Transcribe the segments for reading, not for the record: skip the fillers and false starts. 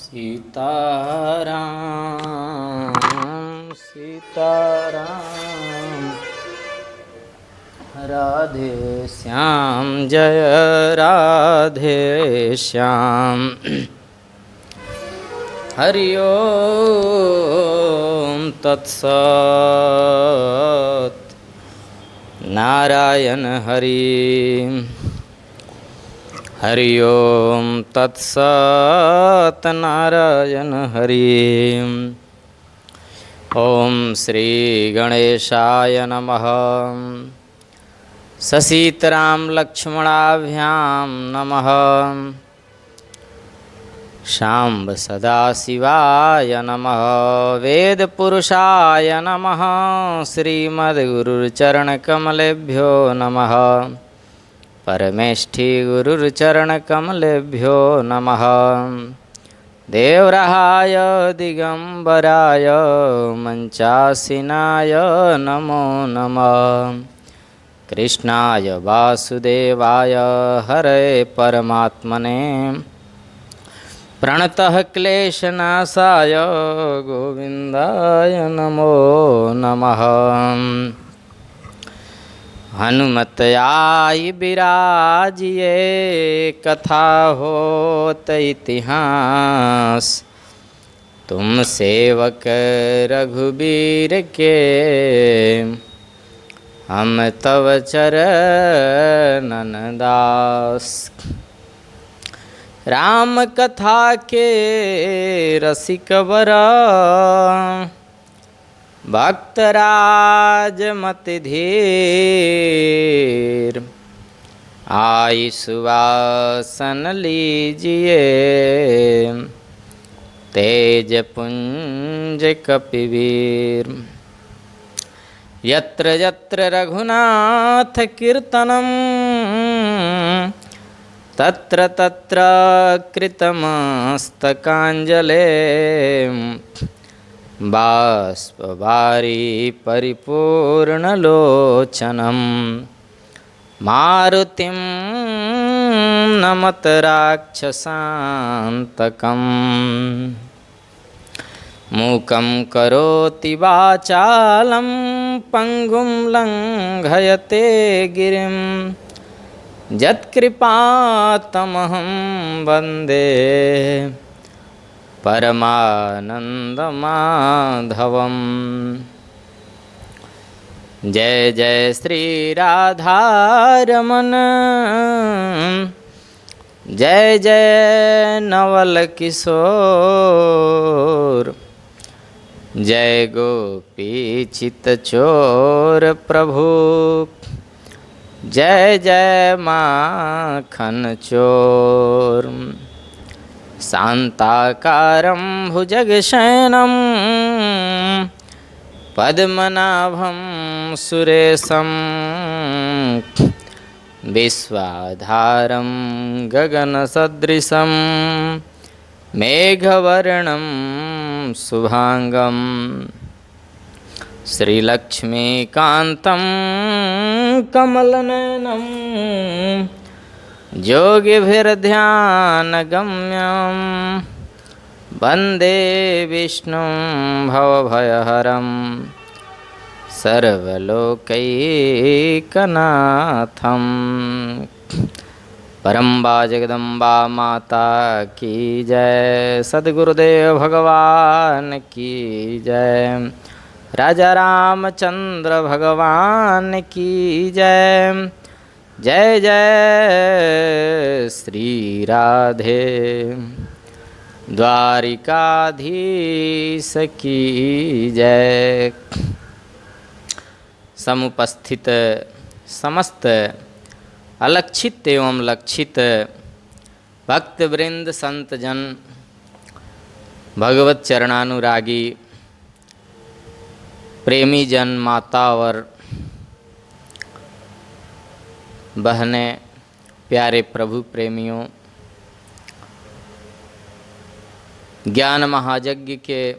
सीताराम सीताराम राधे श्याम जय राधे श्याम। हरि ओम तत्सत्। नारायण हरि। हरि ओम तत्सत्। नारायण हरि। ओम श्री गणेशाय नमः। ससीतराम लक्ष्मणाभ्यां नमः। शाम्ब सदाशिवाय नमः। वेद पुरुषाय नमः। श्रीमद्गुरुचरणकमलेभ्यो नमः। परमेष्ठी गुरुचरणकमलेभ्यो नमः। देवराय दिगंबराय मंचासिनाय नमो नमः। कृष्णाय वासुदेवाय हरे परमात्मने प्रणतः क्लेशनाशाय गोविंदाय नमो नमः। हनुमत आई बिराजिए कथा होत इतिहास। तुम सेवक रघुबीर के हम तव चरणन दास। राम कथा के रसिक बरा भक्तराज मति धीर। आई सुवासन लीजिए तेज पुंज कपिवीर। यत्र यत्र रघुनाथ कीर्तनम तत्र तत्र कृतमस्तकांजले। बाष्पवारी परिपूर्णलोचनम् मारुतिं नमत राक्षसान्तकम्। मूकं करोति वाचालं पङ्गुं लङ्घयते गिरिं। यत्कृपातमहं वन्दे परमानन्दमाधवम्। जय जय श्री राधारमण। जय जय नवल किशोर। जय गोपी चित्तचोर प्रभु। जय जय माखन चोर। शान्ताकारं भुजगशयनं पद्मनाभं सुरेशं। विश्वाधारं गगनसदृशं मेघवर्णं शुभांगं। श्रीलक्ष्मीकान्तं कमलनयनं योगिभिर्ध्यानगम्यं। वन्दे विष्णुं भवभयहरं सर्वलोकैकनाथं। परम्बा जगदम्बा माता की जय। सद्गुरुदेव भगवान की जय। राजा रामचंद्र भगवान की जय। जय जय श्री राधे द्वारिकाधीश की जय। समुपस्थित समस्त अलक्षित एवं लक्षित भक्तवृंद संत जन भगवत चरणानुरागी प्रेमी जन माता और बहने प्यारे प्रभु प्रेमियों, ज्ञान महायज्ञ के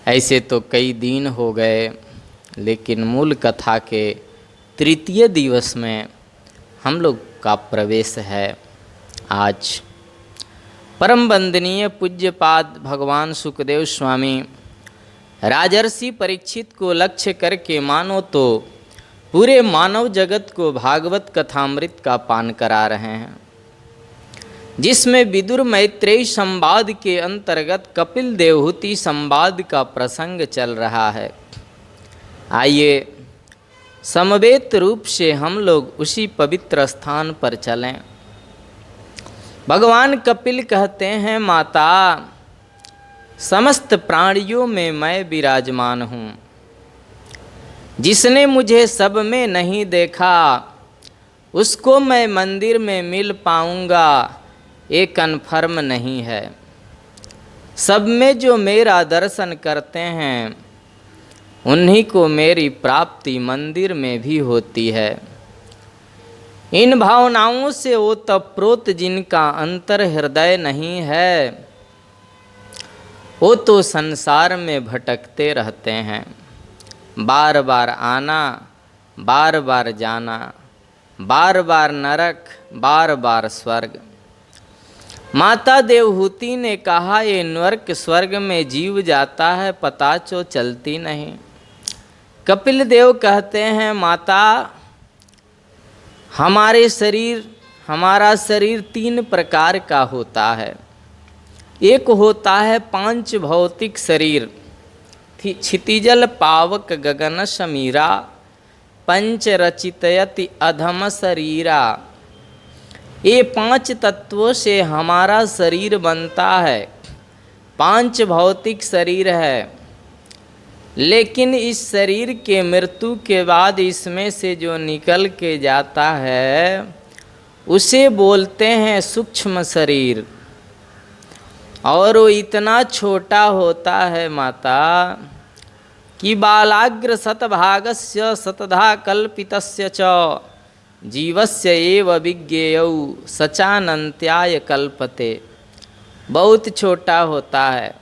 ऐसे तो कई दिन हो गए, लेकिन मूल कथा के तृतीय दिवस में हम लोग का प्रवेश है आज। परम वंदनीय पूज्यपाद भगवान सुखदेव स्वामी राजर्षि परीक्षित को लक्ष्य करके मानो तो पूरे मानव जगत को भागवत कथामृत का पान करा रहे हैं, जिसमें विदुर मैत्रेयी संवाद के अंतर्गत कपिल देवहूति संवाद का प्रसंग चल रहा है। आइए समवेत रूप से हम लोग उसी पवित्र स्थान पर चलें। भगवान कपिल कहते हैं, माता समस्त प्राणियों में मैं विराजमान हूँ। जिसने मुझे सब में नहीं देखा उसको मैं मंदिर में मिल पाऊँगा, ये कन्फर्म नहीं है। सब में जो मेरा दर्शन करते हैं उन्हीं को मेरी प्राप्ति मंदिर में भी होती है। इन भावनाओं से ओतप्रोत जिनका अंतर हृदय नहीं है, वो तो संसार में भटकते रहते हैं। बार बार आना, बार बार जाना, बार बार नरक, बार बार स्वर्ग। माता देवहूति ने कहा, ये नरक स्वर्ग में जीव जाता है, पता तो चलती नहीं। कपिल देव कहते हैं, माता हमारा शरीर 3 प्रकार का होता है। एक होता है पांच भौतिक शरीर, क्षितिजल पावक गगन समीरा, पंच रचितयति अधम शरीरा। ये 5 तत्वों से हमारा शरीर बनता है, 5 भौतिक शरीर है। लेकिन इस शरीर के मृत्यु के बाद इसमें से जो निकल के जाता है उसे बोलते हैं सूक्ष्म शरीर, और वो इतना छोटा होता है माता कि बालाग्र शतभागस्य शतधा कल्पितस्य च जीवस्य एव विज्ञेयौ सचानन्त्याय कल्पते। बहुत छोटा होता है।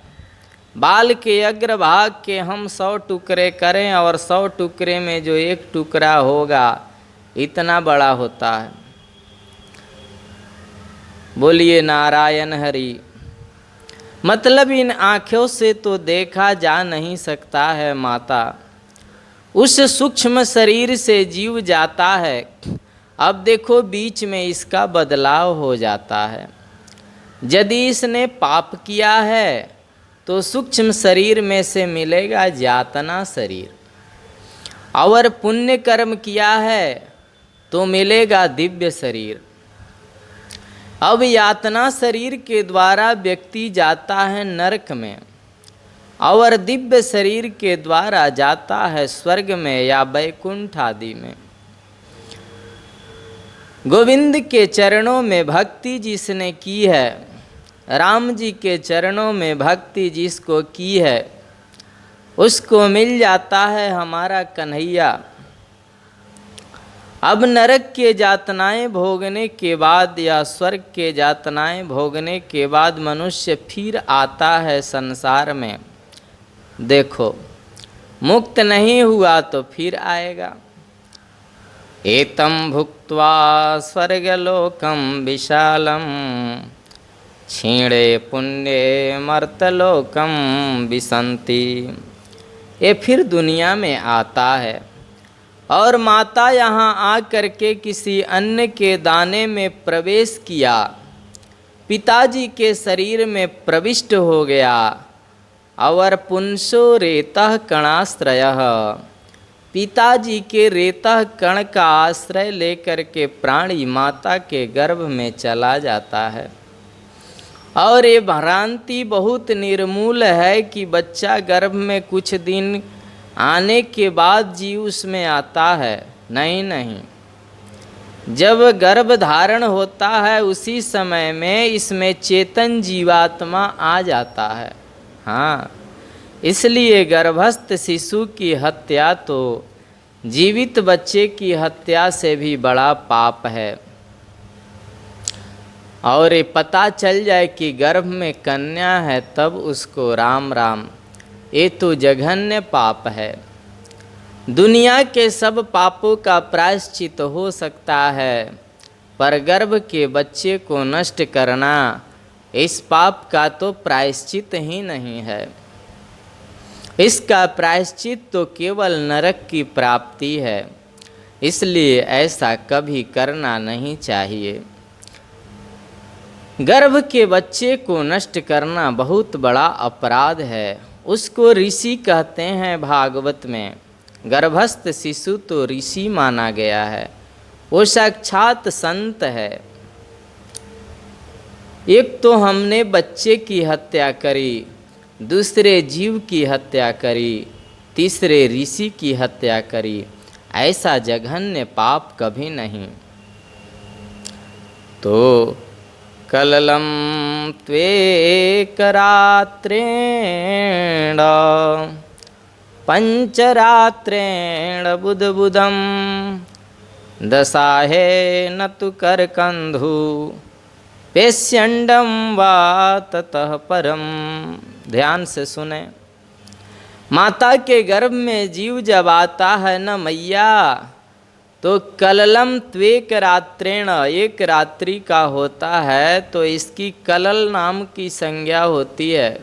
बाल के अग्रभाग के हम 100 टुकड़े करें और 100 टुकड़े में जो 1 टुकड़ा होगा इतना बड़ा होता है। बोलिए नारायण हरि। मतलब इन आँखों से तो देखा जा नहीं सकता है माता। उस सूक्ष्म शरीर से जीव जाता है। अब देखो बीच में इसका बदलाव हो जाता है। यदि इसने पाप किया है तो सूक्ष्म शरीर में से मिलेगा यातना शरीर, और पुण्य कर्म किया है तो मिलेगा दिव्य शरीर। अब यातना शरीर के द्वारा व्यक्ति जाता है नरक में, और दिव्य शरीर के द्वारा जाता है स्वर्ग में या वैकुंठ आदि में। गोविंद के चरणों में भक्ति जिसने की है, राम जी के चरणों में भक्ति जिसको की है, उसको मिल जाता है हमारा कन्हैया। अब नरक के यातनाएं भोगने के बाद या स्वर्ग के यातनाएं भोगने के बाद मनुष्य फिर आता है संसार में। देखो मुक्त नहीं हुआ तो फिर आएगा। एतम भुक्त्वा स्वर्गलोकम विशालम क्षीणे पुण्ये मर्तलोकम विसंति। ये फिर दुनिया में आता है, और माता यहाँ आ करके किसी अन्न के दाने में प्रवेश किया, पिताजी के शरीर में प्रविष्ट हो गया, और पुंसो रेतः कणाश्रयः, पिताजी के रेतः कण का आश्रय लेकर के प्राणी माता के गर्भ में चला जाता है। और ये भ्रांति बहुत निर्मूल है कि बच्चा गर्भ में कुछ दिन आने के बाद जीव उसमें आता है। नहीं नहीं, जब गर्भ धारण होता है उसी समय में इसमें चेतन जीवात्मा आ जाता है। हाँ, इसलिए गर्भस्थ शिशु की हत्या तो जीवित बच्चे की हत्या से भी बड़ा पाप है। और ये पता चल जाए कि गर्भ में कन्या है तब उसको राम राम, ये तो जघन्य पाप है। दुनिया के सब पापों का प्रायश्चित हो सकता है, पर गर्भ के बच्चे को नष्ट करना इस पाप का तो प्रायश्चित ही नहीं है। इसका प्रायश्चित तो केवल नरक की प्राप्ति है। इसलिए ऐसा कभी करना नहीं चाहिए। गर्भ के बच्चे को नष्ट करना बहुत बड़ा अपराध है। उसको ऋषि कहते हैं भागवत में। गर्भस्थ शिशु तो ऋषि माना गया है, वो साक्षात संत है। एक तो हमने बच्चे की हत्या करी, दूसरे जीव की हत्या करी, तीसरे ऋषि की हत्या करी। ऐसा जघन्य पाप कभी नहीं। तो कललम त्वेकरात्रेण पंचरात्रेण बुधबुधम दशाहे न तु करकंधु पेष्यंडम वा ततः परम। ध्यान से सुने। माता के गर्भ में जीव जब आता है न मैया, तो कललम त्वेक रात्रेण, एक रात्रि का होता है, तो इसकी कलल नाम की संज्ञा होती है।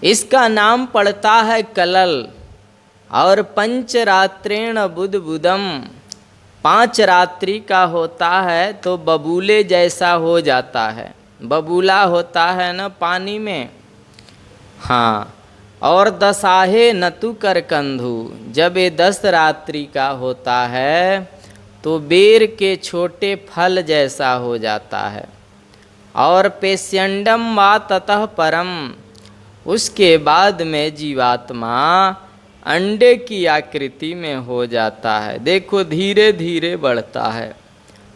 इसका नाम पड़ता है कलल। और पंचरात्रेण बुधबुधम, 5 रात्रि का होता है तो बबूले जैसा हो जाता है। बबूला होता है न पानी में। हाँ, और दशाहे नतु कर कंधु, जब ये 10 रात्रि का होता है तो बेर के छोटे फल जैसा हो जाता है। और पेष्यंडम वा ततः परम, उसके बाद में जीवात्मा अंडे की आकृति में हो जाता है। देखो धीरे धीरे बढ़ता है।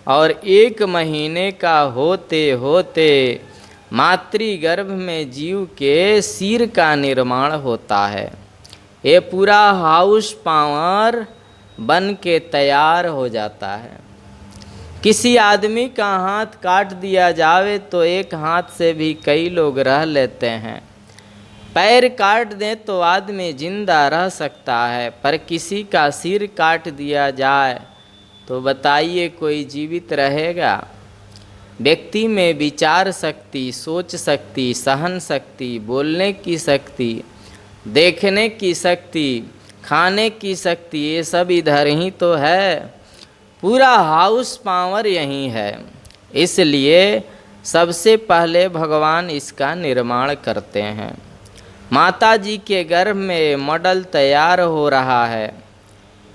और 1 महीने का होते होते मातृगर्भ में जीव के सिर का निर्माण होता है। ये पूरा हाउस पावर बन के तैयार हो जाता है। किसी आदमी का हाथ काट दिया जावे तो एक हाथ से भी कई लोग रह लेते हैं। पैर काट दें तो आदमी जिंदा रह सकता है, पर किसी का सिर काट दिया जाए तो बताइए कोई जीवित रहेगा? व्यक्ति में विचार शक्ति, सोच शक्ति, सहन शक्ति, बोलने की शक्ति, देखने की शक्ति, खाने की शक्ति, ये सब इधर ही तो है। पूरा हाउस पावर यही है। इसलिए सबसे पहले भगवान इसका निर्माण करते हैं। माता जी के गर्भ में मॉडल तैयार हो रहा है।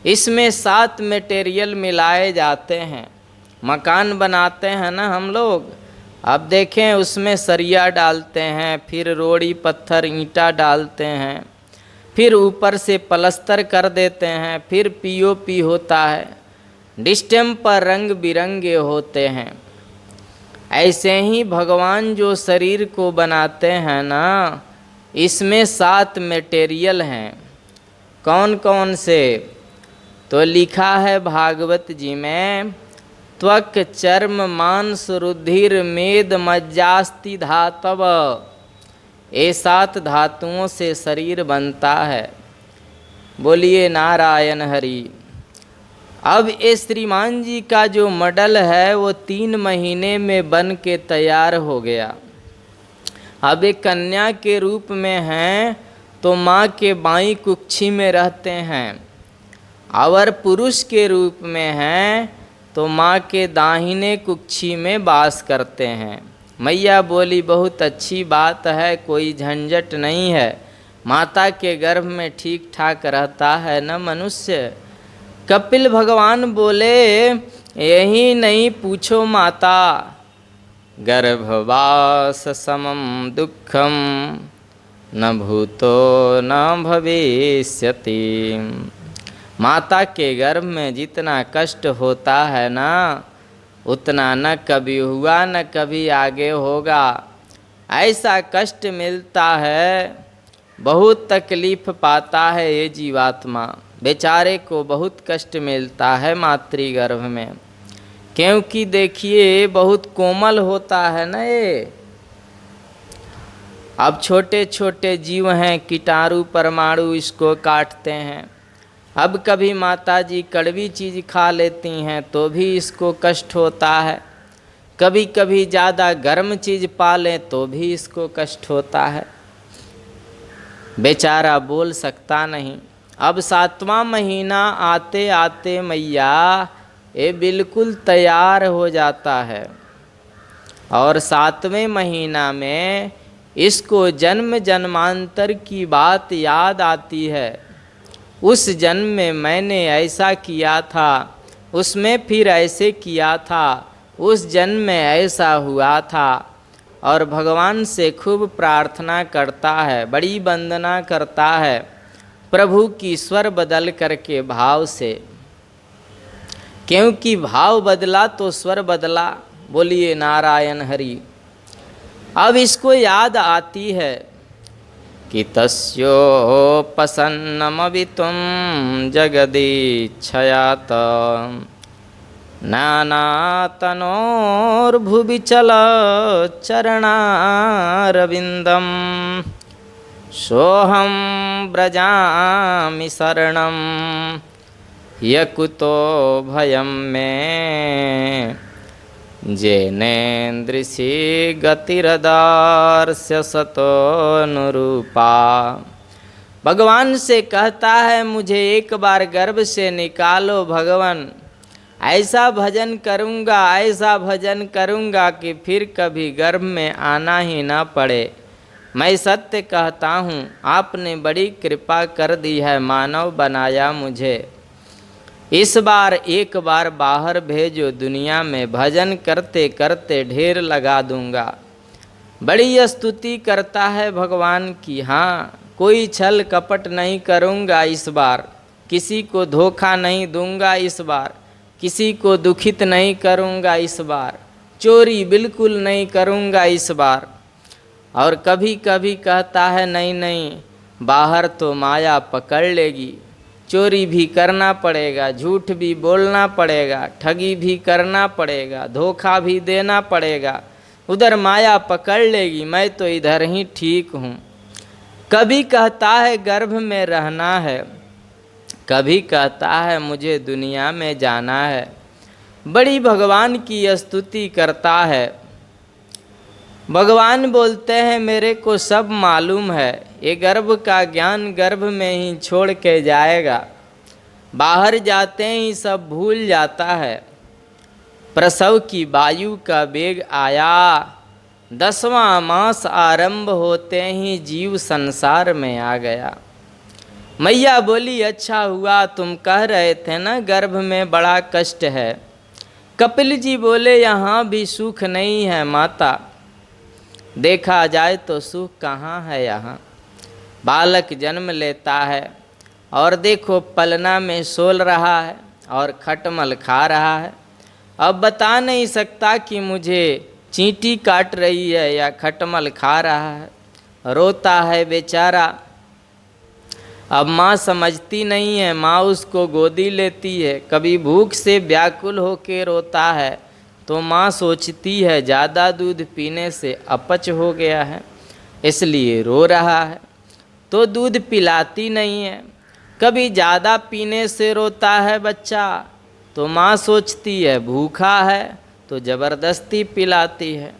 इसमें 7 मटेरियल मिलाए जाते हैं। मकान बनाते हैं ना हम लोग, अब देखें उसमें सरिया डालते हैं, फिर रोड़ी पत्थर ईंटा डालते हैं, फिर ऊपर से प्लस्तर कर देते हैं, फिर पीओपी होता है, डिस्टेम्पर रंग बिरंगे होते हैं। ऐसे ही भगवान जो शरीर को बनाते हैं ना, इसमें 7 मटेरियल हैं। कौन कौन से? तो लिखा है भागवत जी में, त्वक चर्म मांस रुधिर मेद मज्जास्ति धातव। ये 7 धातुओं से शरीर बनता है। बोलिए नारायण हरि। अब ये श्रीमान जी का जो मॉडल है वो 3 महीने में बन के तैयार हो गया। अब एक कन्या के रूप में हैं तो माँ के बाईं कुक्षी में रहते हैं, और पुरुष के रूप में हैं तो माँ के दाहिने कुक्षी में वास करते हैं। मैया बोली बहुत अच्छी बात है, कोई झंझट नहीं है, माता के गर्भ में ठीक ठाक रहता है न मनुष्य। कपिल भगवान बोले यही नहीं पूछो माता, गर्भवास समम दुखम न भूतो न भविष्यति। माता के गर्भ में जितना कष्ट होता है ना, उतना न कभी हुआ न कभी आगे होगा। ऐसा कष्ट मिलता है, बहुत तकलीफ पाता है ये जीवात्मा। बेचारे को बहुत कष्ट मिलता है मातृगर्भ में, क्योंकि देखिए बहुत कोमल होता है ना ये। अब छोटे छोटे जीव हैं, कीटाणु परमाणु इसको काटते हैं। अब कभी माता जी कड़वी चीज़ खा लेती हैं तो भी इसको कष्ट होता है। कभी कभी ज़्यादा गर्म चीज़ पा लें तो भी इसको कष्ट होता है, बेचारा बोल सकता नहीं। अब 7वां महीना आते आते मैया ये बिल्कुल तैयार हो जाता है और 7वें महीना में इसको जन्म जन्मांतर की बात याद आती है। उस जन्म में मैंने ऐसा किया था, उसमें फिर ऐसे किया था, उस जन्म में ऐसा हुआ था, और भगवान से खूब प्रार्थना करता है, बड़ी वंदना करता है प्रभु की स्वर बदल करके भाव से, क्योंकि भाव बदला तो स्वर बदला। बोलिए नारायण हरि। अब इसको याद आती है कि तस्योपसन्नमवितुं जगदीच्छयात नानातनोर्भुवि चल चरणारविन्दं सोऽहं व्रजामि शरणं यकुतो भयं मे जेनेन्द्रिषि गतिरदार्स्य सतोनुरूपा। भगवान से कहता है मुझे एक बार गर्भ से निकालो भगवान, ऐसा भजन करूँगा, ऐसा भजन करूँगा कि फिर कभी गर्भ में आना ही ना पड़े। मैं सत्य कहता हूँ आपने बड़ी कृपा कर दी है, मानव बनाया मुझे। इस बार एक बार बाहर भेजो, दुनिया में भजन करते करते ढेर लगा दूंगा। बड़ी स्तुति करता है भगवान की। हाँ, कोई छल कपट नहीं करूंगा इस बार, किसी को धोखा नहीं दूंगा इस बार, किसी को दुखित नहीं करूंगा इस बार, चोरी बिल्कुल नहीं करूंगा इस बार। और कभी कभी कहता है नहीं नहीं, बाहर तो माया पकड़ लेगी, चोरी भी करना पड़ेगा, झूठ भी बोलना पड़ेगा, ठगी भी करना पड़ेगा, धोखा भी देना पड़ेगा, उधर माया पकड़ लेगी, मैं तो इधर ही ठीक हूँ। कभी कहता है गर्भ में रहना है, कभी कहता है मुझे दुनिया में जाना है। बड़ी भगवान की स्तुति करता है। भगवान बोलते हैं मेरे को सब मालूम है, ये गर्भ का ज्ञान गर्भ में ही छोड़ के जाएगा, बाहर जाते ही सब भूल जाता है। प्रसव की वायु का वेग आया, 10वां मास आरंभ होते ही जीव संसार में आ गया। मैया बोली अच्छा हुआ तुम कह रहे थे ना गर्भ में बड़ा कष्ट है। कपिल जी बोले यहाँ भी सुख नहीं है माता, देखा जाए तो सुख कहाँ है यहाँ। बालक जन्म लेता है और देखो पलना में सोल रहा है और खटमल खा रहा है। अब बता नहीं सकता कि मुझे चींटी काट रही है या खटमल खा रहा है, रोता है बेचारा। अब माँ समझती नहीं है, माँ उसको गोदी लेती है। कभी भूख से व्याकुल होके रोता है तो माँ सोचती है ज़्यादा दूध पीने से अपच हो गया है इसलिए रो रहा है, तो दूध पिलाती नहीं है। कभी ज़्यादा पीने से रोता है बच्चा तो माँ सोचती है भूखा है तो ज़बरदस्ती पिलाती है।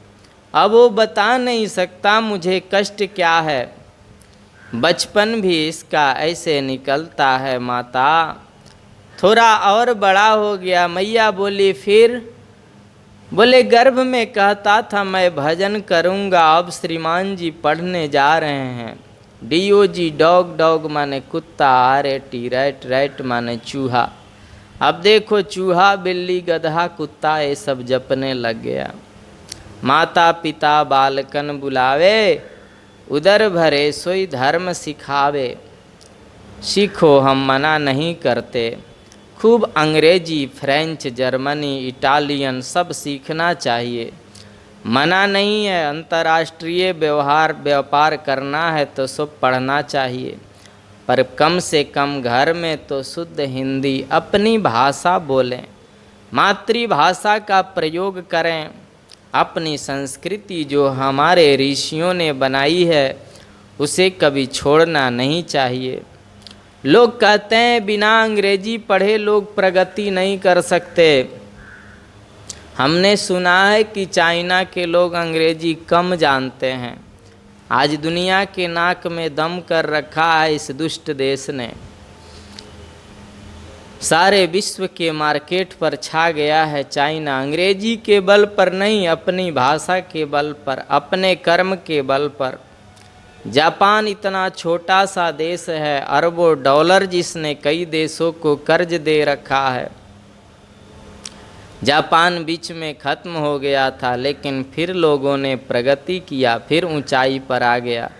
अब वो बता नहीं सकता मुझे कष्ट क्या है, बचपन भी इसका ऐसे निकलता है माता। थोड़ा और बड़ा हो गया, मैया बोली फिर, बोले गर्भ में कहता था मैं भजन करूँगा, अब श्रीमान जी पढ़ने जा रहे हैं। DOG डॉग, डॉग माने कुत्ता, RAT रैट, रैट माने चूहा। अब देखो चूहा बिल्ली गधा कुत्ता ये सब जपने लग गया। माता पिता बालकन बुलावे, उदर भरे सोई धर्म सिखावे। सीखो हम मना नहीं करते, खूब अंग्रेजी फ्रेंच जर्मनी इटालियन सब सीखना चाहिए, मना नहीं है। अंतर्राष्ट्रीय व्यापार करना है तो सब पढ़ना चाहिए, पर कम से कम घर में तो शुद्ध हिंदी अपनी भाषा बोलें, मातृभाषा का प्रयोग करें। अपनी संस्कृति जो हमारे ऋषियों ने बनाई है उसे कभी छोड़ना नहीं चाहिए। लोग कहते हैं बिना अंग्रेजी पढ़े लोग प्रगति नहीं कर सकते। हमने सुना है कि चाइना के लोग अंग्रेजी कम जानते हैं। आज दुनिया के नाक में दम कर रखा है इस दुष्ट देश ने। सारे विश्व के मार्केट पर छा गया है चाइना, अंग्रेजी के बल पर नहीं, अपनी भाषा के बल पर, अपने कर्म के बल पर। जापान इतना छोटा सा देश है, अरबों डॉलर जिसने कई देशों को कर्ज दे रखा है। जापान बीच में खत्म हो गया था, लेकिन फिर लोगों ने प्रगति किया, फिर ऊंचाई पर आ गया।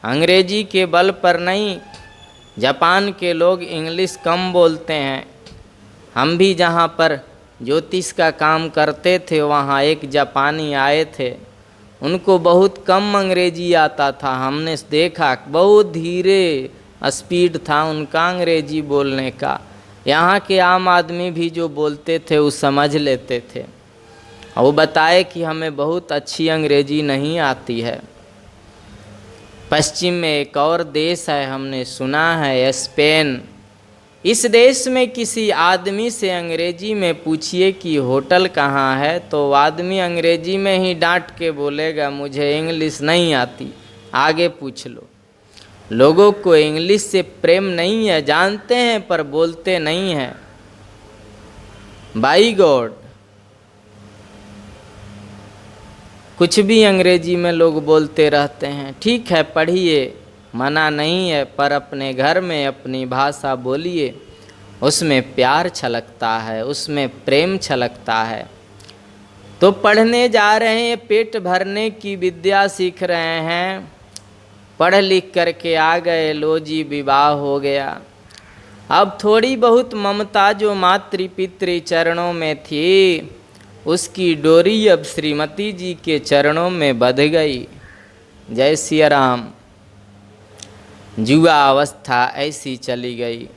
अंग्रेजी के बल पर नहीं, जापान के लोग इंग्लिश कम बोलते हैं। हम भी जहाँ पर ज्योतिष का काम करते थे वहाँ एक जापानी आए थे, उनको बहुत कम अंग्रेजी आता था। हमने देखा बहुत धीरे स्पीड था उनका अंग्रेजी बोलने का। यहाँ के आम आदमी भी जो बोलते थे वो समझ लेते थे। और वो बताए कि हमें बहुत अच्छी अंग्रेजी नहीं आती है। पश्चिम में एक और देश है, हमने सुना है, स्पेन। इस देश में किसी आदमी से अंग्रेजी में पूछिए कि होटल कहाँ है, तो आदमी अंग्रेजी में ही डांट के बोलेगा मुझे इंग्लिश नहीं आती, आगे पूछ लो। लोगों को इंग्लिश से प्रेम नहीं है, जानते हैं पर बोलते नहीं हैं। बाई गॉड, कुछ भी अंग्रेजी में लोग बोलते रहते हैं। ठीक है, पढ़िए, मना नहीं है, पर अपने घर में अपनी भाषा बोलिए, उसमें प्यार छलकता है, उसमें प्रेम छलकता है। तो पढ़ने जा रहे हैं, पेट भरने की विद्या सीख रहे हैं, पढ़ लिख करके आ गए, लो जी विवाह हो गया। अब थोड़ी बहुत ममता जो मातृ पितृ चरणों में थी, उसकी डोरी अब श्रीमती जी के चरणों में बंध गई। जय सिया राम। जुआ अवस्था ऐसी चली गई।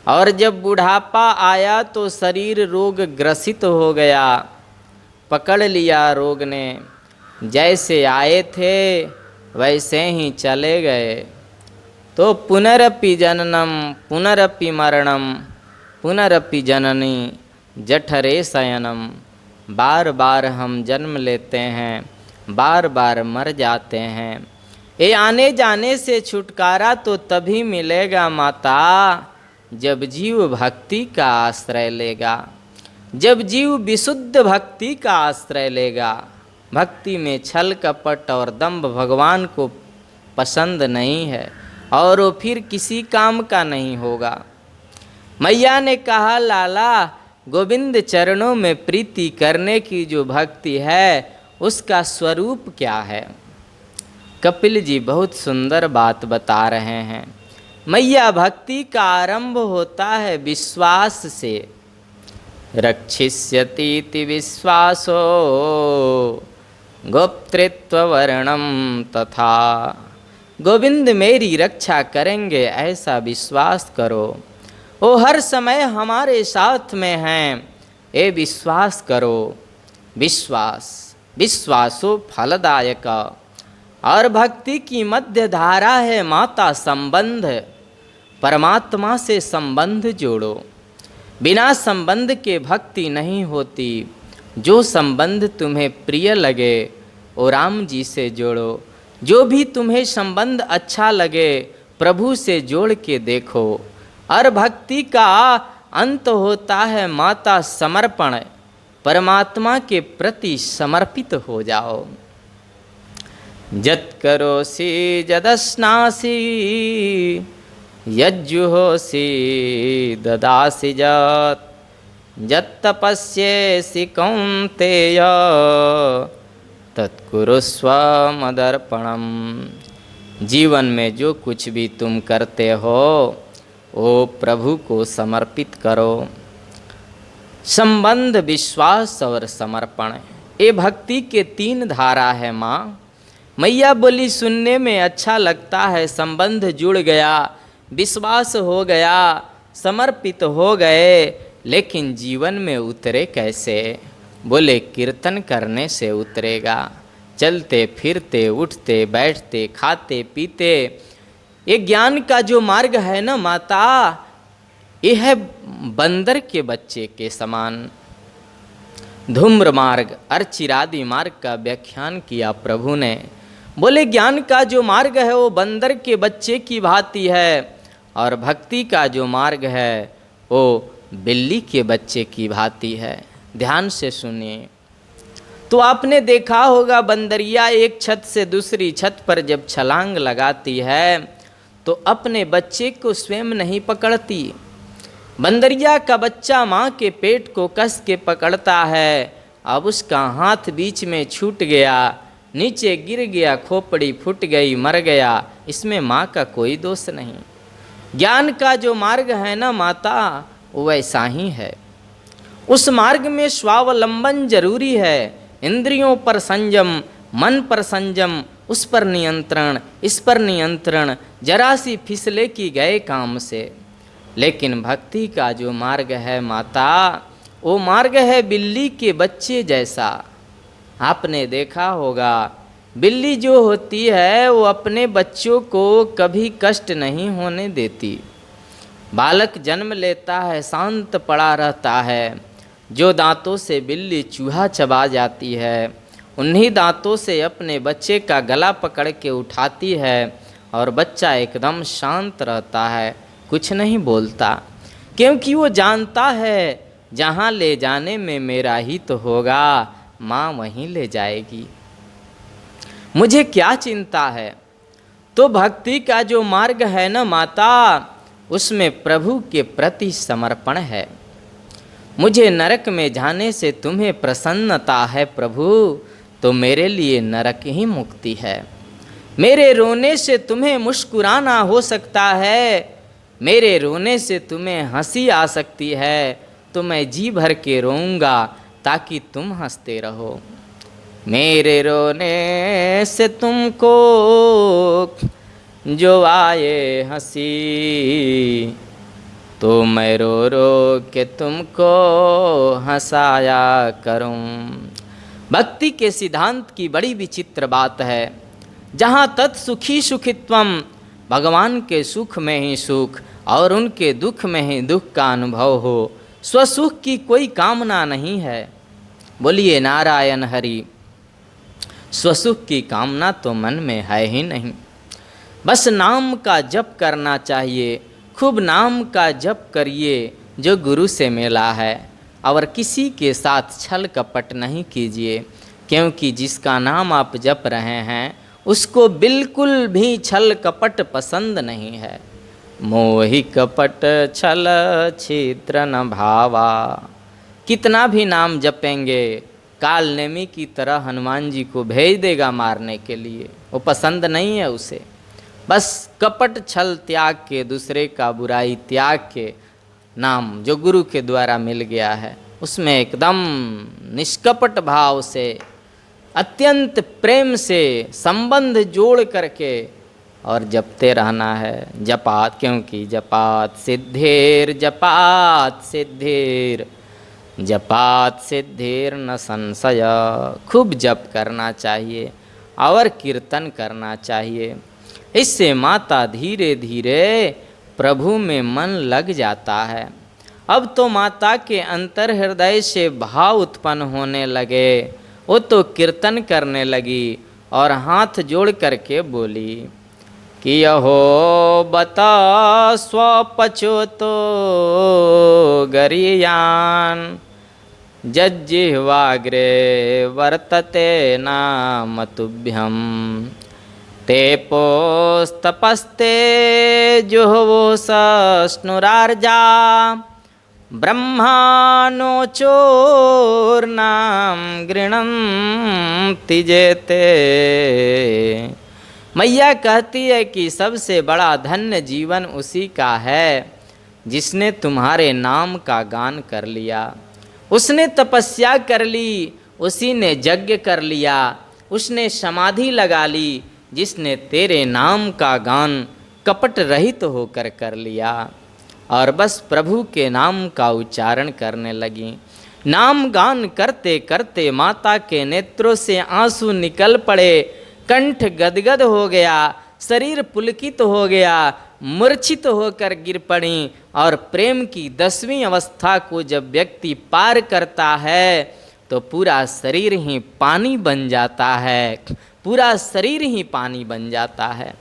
और जब बुढ़ापा आया तो शरीर रोग ग्रसित हो गया, पकड़ लिया रोग ने। जैसे आए थे वैसे ही चले गए। तो पुनरपि जननम पुनरपि मरणम पुनरपि जननी जठरे शयनम। बार बार हम जन्म लेते हैं, बार बार मर जाते हैं। ये आने जाने से छुटकारा तो तभी मिलेगा माता, जब जीव भक्ति का आश्रय लेगा, जब जीव विशुद्ध भक्ति का आश्रय लेगा। भक्ति में छल कपट और दंभ भगवान को पसंद नहीं है, और वो फिर किसी काम का नहीं होगा। मैया ने कहा, लाला गोविंद चरणों में प्रीति करने की जो भक्ति है उसका स्वरूप क्या है। कपिल जी बहुत सुंदर बात बता रहे हैं। मैया, भक्ति का आरंभ होता है विश्वास से। रक्षिष्यतीति विश्वासो गोप्तृत्व वर्णम तथा। गोविंद मेरी रक्षा करेंगे ऐसा विश्वास करो। वो हर समय हमारे साथ में हैं, ये विश्वास करो। विश्वास, विश्वासो फलदायक। और भक्ति की मध्य धारा है माता संबंध। परमात्मा से संबंध जोड़ो। बिना संबंध के भक्ति नहीं होती। जो संबंध तुम्हें प्रिय लगे वो राम जी से जोड़ो। जो भी तुम्हें संबंध अच्छा लगे प्रभु से जोड़ के देखो। और भक्ति का अंत होता है माता समर्पण। परमात्मा के प्रति समर्पित हो जाओ। जत करोसि जदस्नासि यज्जुहोसि ददासि जत। जत तपस्येसि कौन्तेय तत्कुरुस्व मदर्पणम। जीवन में जो कुछ भी तुम करते हो वो प्रभु को समर्पित करो। संबंध, विश्वास और समर्पण, ये भक्ति के 3 धारा है माँ। मैया बोली सुनने में अच्छा लगता है, संबंध जुड़ गया, विश्वास हो गया, समर्पित हो गए, लेकिन जीवन में उतरे कैसे। बोले कीर्तन करने से उतरेगा। चलते फिरते उठते बैठते खाते पीते, ये ज्ञान का जो मार्ग है ना माता, ये है बंदर के बच्चे के समान। धूम्र मार्ग अर्चिरादि मार्ग का व्याख्यान किया प्रभु ने। बोले ज्ञान का जो मार्ग है वो बंदर के बच्चे की भांति है, और भक्ति का जो मार्ग है वो बिल्ली के बच्चे की भांति है। ध्यान से सुनिए। तो आपने देखा होगा बंदरिया एक छत से दूसरी छत पर जब छलांग लगाती है तो अपने बच्चे को स्वयं नहीं पकड़ती। बंदरिया का बच्चा माँ के पेट को कस के पकड़ता है, अब उसका हाथ बीच में छूट गया, नीचे गिर गया, खोपड़ी फूट गई, मर गया, इसमें माँ का कोई दोष नहीं। ज्ञान का जो मार्ग है ना माता, वैसा ही है। उस मार्ग में स्वावलंबन जरूरी है। इंद्रियों पर संयम, मन पर संयम, उस पर नियंत्रण, इस पर नियंत्रण, जरा सी फिसले की गए काम से। लेकिन भक्ति का जो मार्ग है माता, वो मार्ग है बिल्ली के बच्चे जैसा। आपने देखा होगा बिल्ली जो होती है वो अपने बच्चों को कभी कष्ट नहीं होने देती। बालक जन्म लेता है, शांत पड़ा रहता है। जो दांतों से बिल्ली चूहा चबा जाती है, उन्हीं दांतों से अपने बच्चे का गला पकड़ के उठाती है, और बच्चा एकदम शांत रहता है, कुछ नहीं बोलता, क्योंकि वो जानता है जहाँ ले जाने में मेरा ही तो होगा, माँ वहीं ले जाएगी, मुझे क्या चिंता है। तो भक्ति का जो मार्ग है ना माता, उसमें प्रभु के प्रति समर्पण है। मुझे नरक में जाने से तुम्हें प्रसन्नता है प्रभु, तो मेरे लिए नरक ही मुक्ति है। मेरे रोने से तुम्हें मुस्कुराना हो सकता है, मेरे रोने से तुम्हें हंसी आ सकती है, तो मैं जी भर के रोऊंगा ताकि तुम हंसते रहो। मेरे रोने से तुमको जो आए हंसी, तो मैं रो रो के तुमको हंसाया करूं। भक्ति के सिद्धांत की बड़ी विचित्र बात है। जहाँ तत्सुखी सुखित्वम, भगवान के सुख में ही सुख और उनके दुख में ही दुख का अनुभव हो, स्वसुख की कोई कामना नहीं है। बोलिए नारायण हरि। स्वसुख की कामना तो मन में है ही नहीं। बस नाम का जप करना चाहिए, खूब नाम का जप करिए जो गुरु से मिला है, और किसी के साथ छल कपट नहीं कीजिए, क्योंकि जिसका नाम आप जप रहे हैं उसको बिल्कुल भी छल कपट पसंद नहीं है। मोहि कपट छल छिद्र न भावा। कितना भी नाम जपेंगे, काल नेमी की तरह हनुमान जी को भेज देगा मारने के लिए, वो पसंद नहीं है उसे। बस कपट छल त्याग के, दूसरे का बुराई त्याग के नाम जो गुरु के द्वारा मिल गया है, उसमें एकदम निष्कपट भाव से, अत्यंत प्रेम से संबंध जोड़ करके और जपते रहना है। जपात, क्योंकि जपात सिद्धेर, जपात सिद्धेर, जपात सिद्धेर न संशय। खूब जप करना चाहिए और कीर्तन करना चाहिए। इससे माता धीरे धीरे प्रभु में मन लग जाता है। अब तो माता के अंतर हृदय से भाव उत्पन्न होने लगे। वो तो कीर्तन करने लगी और हाथ जोड़ करके बोली कि यहो बता स्वपचो तो गरियान, जज्जिह्वाग्रे वर्तते नाम तुभ्यम, ते पोस्तपस्ते जुह्वो सस्नुरार्जा, ब्रह्मानो चोर्नाम गृणन्ति जेते। मैया कहती है कि सबसे बड़ा धन्य जीवन उसी का है जिसने तुम्हारे नाम का गान कर लिया। उसने तपस्या कर ली, उसी ने यज्ञ कर लिया, उसने समाधि लगा ली, जिसने तेरे नाम का गान कपट रहित होकर कर लिया। और बस प्रभु के नाम का उच्चारण करने लगी। नाम गान करते करते माता के नेत्रों से आंसू निकल पड़े, कंठ गदगद हो गया, शरीर पुलकित हो गया, मूर्छित होकर गिर पड़ी। और प्रेम की 10वीं अवस्था को जब व्यक्ति पार करता है तो पूरा शरीर ही पानी बन जाता है, पूरा शरीर ही पानी बन जाता है।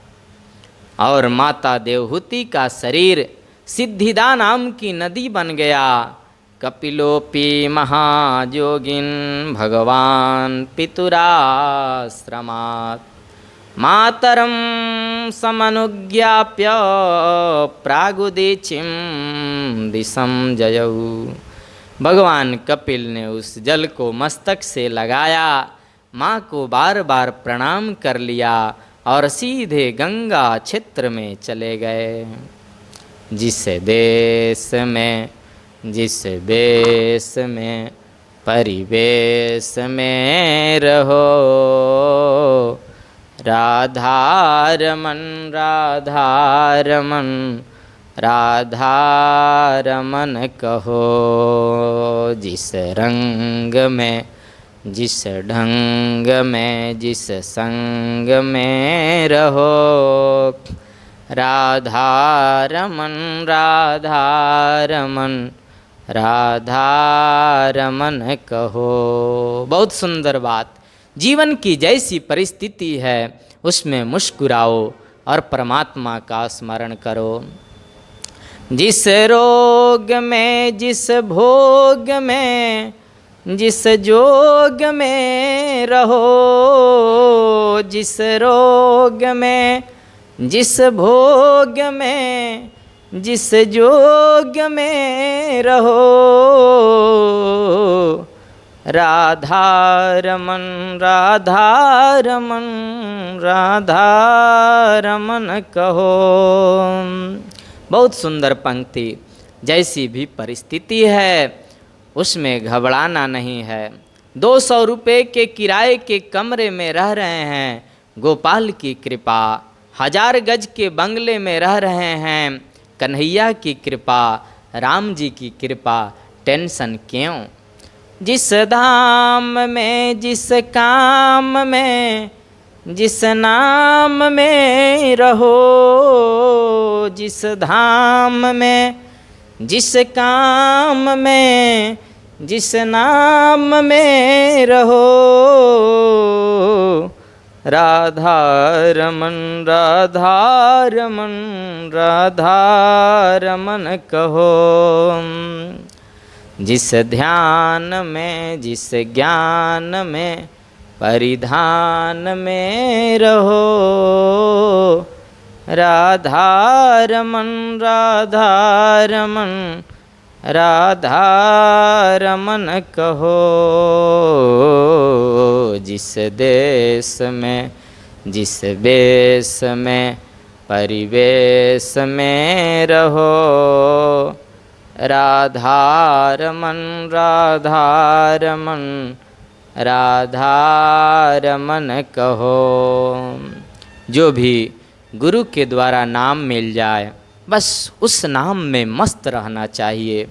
और माता देवहूति का शरीर सिद्धिदा नाम की नदी बन गया। कपिलोपि महायोगिन भगवान पितुराश्रमात् मातरम समनुज्ञाप्य प्रागुदीचिम दिशम जयऊ। भगवान कपिल ने उस जल को मस्तक से लगाया, माँ को बार बार प्रणाम कर लिया और सीधे गंगा क्षेत्र में चले गए। जिस देश में, जिस देश में परिवेश में रहो, राधारमन राधारमन राधारमन कहो। जिस रंग में, जिस ढंग में, जिस संग में रहो, राधारमन राधारमन राधारमन कहो। बहुत सुंदर बात। जीवन की जैसी परिस्थिति है उसमें मुस्कुराओ और परमात्मा का स्मरण करो। जिस रोग में, जिस भोग में, जिस जोग में रहो, जिस रोग में, जिस भोग में, जिस जोग में रहो, राधारमन राधारमन राधारमन कहो। बहुत सुंदर पंक्ति। जैसी भी परिस्थिति है उसमें घबराना नहीं है। 200 रुपये के किराए के कमरे में रह रहे हैं, गोपाल की कृपा। 1000 गज के बंगले में रह रहे हैं, कन्हैया की कृपा, राम जी की कृपा। टेंशन क्यों? जिस धाम में, जिस काम में, जिस नाम में रहो, जिस धाम में, जिस काम में, जिस नाम में रहो, राधारमन राधारमन राधारमन कहो। जिस ध्यान में, जिस ज्ञान में, परिधान में रहो, राधारमन राधारमन राधारमन कहो। जिस देश में, जिस वेश में, परिवेश में रहो, राधारमन राधारमन राधारमन कहो। जो भी गुरु के द्वारा नाम मिल जाए बस उस नाम में मस्त रहना चाहिए,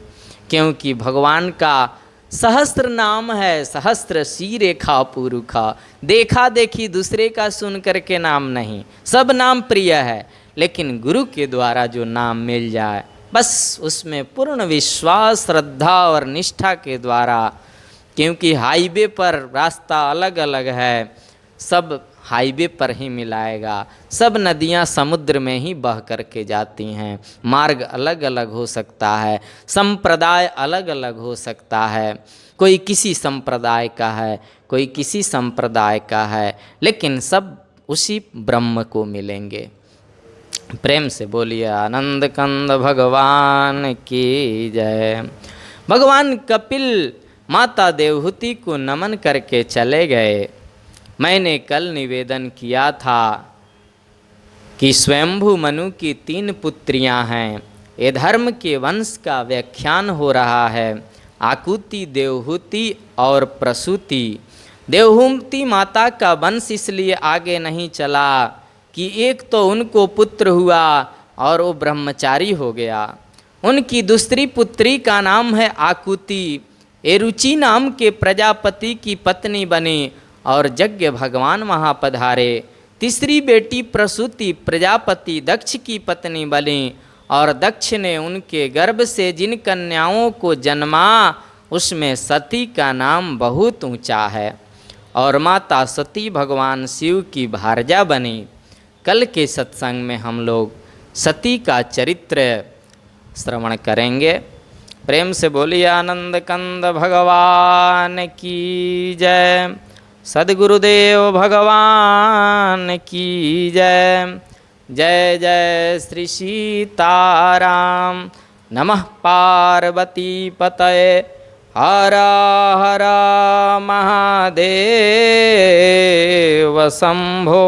क्योंकि भगवान का सहस्त्र नाम है, सहस्त्र सी रेखा पुरुखा। देखा देखी दूसरे का सुन करके नाम नहीं, सब नाम प्रिय है, लेकिन गुरु के द्वारा जो नाम मिल जाए बस उसमें पूर्ण विश्वास, श्रद्धा और निष्ठा के द्वारा। क्योंकि हाईवे पर रास्ता अलग अलग है, सब हाईवे पर ही मिलाएगा। सब नदियां समुद्र में ही बह करके जाती हैं। मार्ग अलग अलग हो सकता है, संप्रदाय अलग अलग हो सकता है, कोई किसी संप्रदाय का है, कोई किसी संप्रदाय का है, लेकिन सब उसी ब्रह्म को मिलेंगे। प्रेम से बोलिए आनंद कंद भगवान की जय। भगवान कपिल माता देवहूति को नमन करके चले गए। मैंने कल निवेदन किया था कि स्वयंभू मनु की 3 पुत्रियां हैं। ये धर्म के वंश का व्याख्यान हो रहा है। आकुति, देवहूति और प्रसूति। देवहूति माता का वंश इसलिए आगे नहीं चला कि एक तो उनको पुत्र हुआ और वो ब्रह्मचारी हो गया। उनकी दूसरी पुत्री का नाम है आकुति। ये रुचि नाम के प्रजापति की पत्नी बनी और यज्ञ भगवान वहाँ पधारे। तीसरी बेटी प्रसूति प्रजापति दक्ष की पत्नी बनी और दक्ष ने उनके गर्भ से जिन कन्याओं को जन्मा उसमें सती का नाम बहुत ऊंचा है और माता सती भगवान शिव की भारजा बनी। कल के सत्संग में हम लोग सती का चरित्र श्रवण करेंगे। प्रेम से बोलिए आनंद कंद भगवान की जय, सद्गुरुदेव भगवान की जय। जय जय श्री सीताराम। नमः पार्वती पतये, हर हर महादेव शंभो।